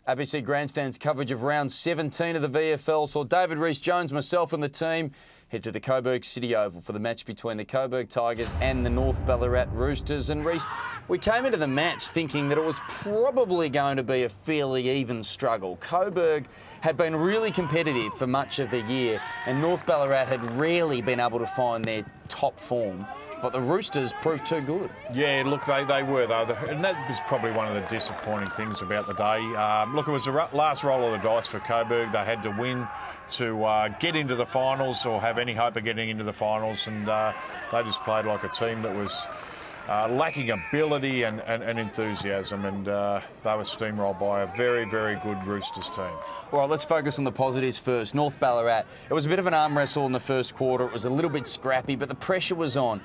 ABC Grandstand's coverage of round 17 of the VFL saw David Rhys-Jones, myself and the team head to the Coburg City Oval for the match between the Coburg Tigers and the North Ballarat Roosters. And Rhys, we came into the match thinking that it was probably going to be a fairly even struggle. Coburg had been really competitive for much of the year and North Ballarat had rarely been able to find their top form. But the Roosters proved too good. Yeah, look, they were, though. And that was probably one of the disappointing things about the day. Look, it was the last roll of the dice for Coburg. They had to win to get into the finals or have any hope of getting into the finals. And they just played like a team that was lacking ability and enthusiasm. And they were steamrolled by a very, very good Roosters team. All right, let's focus on the positives first. North Ballarat, it was a bit of an arm wrestle in the first quarter. It was a little bit scrappy, but the pressure was on.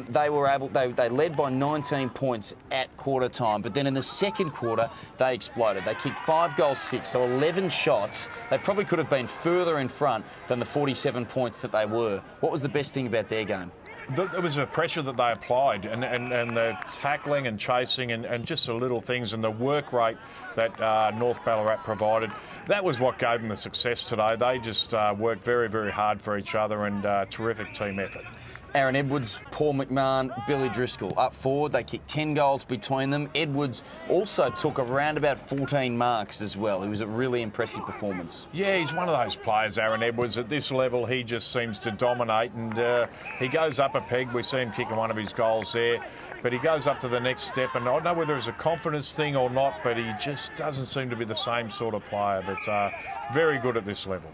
They led by 19 points at quarter time, but then in the second quarter, they exploded. They kicked 5 goals, 6, so 11 shots. They probably could have been further in front than the 47 points that they were. What was the best thing about their game? There was a pressure that they applied and the tackling and chasing and just the little things and the work rate that North Ballarat provided. That was what gave them the success today. They just worked very, very hard for each other and terrific team effort. Aaron Edwards, Paul McMahon, Billy Driscoll up forward. They kicked 10 goals between them. Edwards also took around about 14 marks as well. It was a really impressive performance. Yeah, he's one of those players, Aaron Edwards. At this level, he just seems to dominate and he goes up a peg. We see him kicking one of his goals there. But he goes up to the next step, and I don't know whether it's a confidence thing or not, but he just doesn't seem to be the same sort of player. But very good at this level.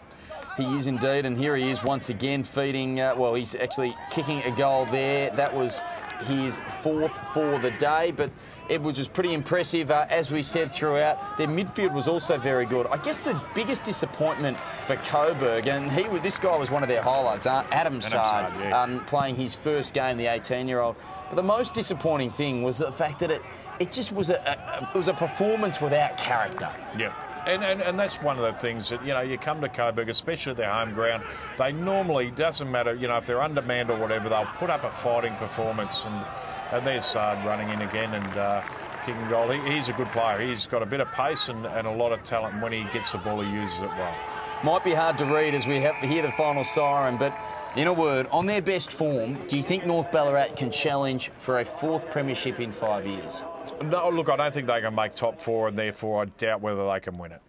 He is indeed, and here he is once again feeding, well, he's actually kicking a goal there. That was his 4th for the day, but Edwards was pretty impressive. As we said throughout, their midfield was also very good. I guess the biggest disappointment for Coburg, and this guy was one of their highlights, Adam Sard, yeah. Playing his first game, the 18-year-old. But the most disappointing thing was the fact that it just was a performance without character. Yeah. And that's one of the things that, you know, you come to Coburg, especially at their home ground, they normally, doesn't matter, you know, if they're undermanned or whatever, they'll put up a fighting performance. And there's Sard running in again and kicking goal. He's a good player. He's got a bit of pace and a lot of talent. And when he gets the ball, he uses it well. Might be hard to read as we hear the final siren, but in a word, on their best form, do you think North Ballarat can challenge for a 4th premiership in 5 years? No, look, I don't think they can make top 4, and therefore I doubt whether they can win it.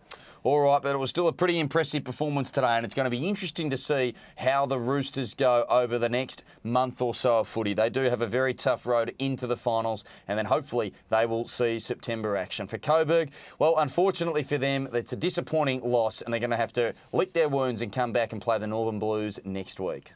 All right, but it was still a pretty impressive performance today, and it's going to be interesting to see how the Roosters go over the next month or so of footy. They do have a very tough road into the finals, and then hopefully they will see September action. For Coburg, well, unfortunately for them, it's a disappointing loss, and they're going to have to lick their wounds and come back and play the Northern Blues next week.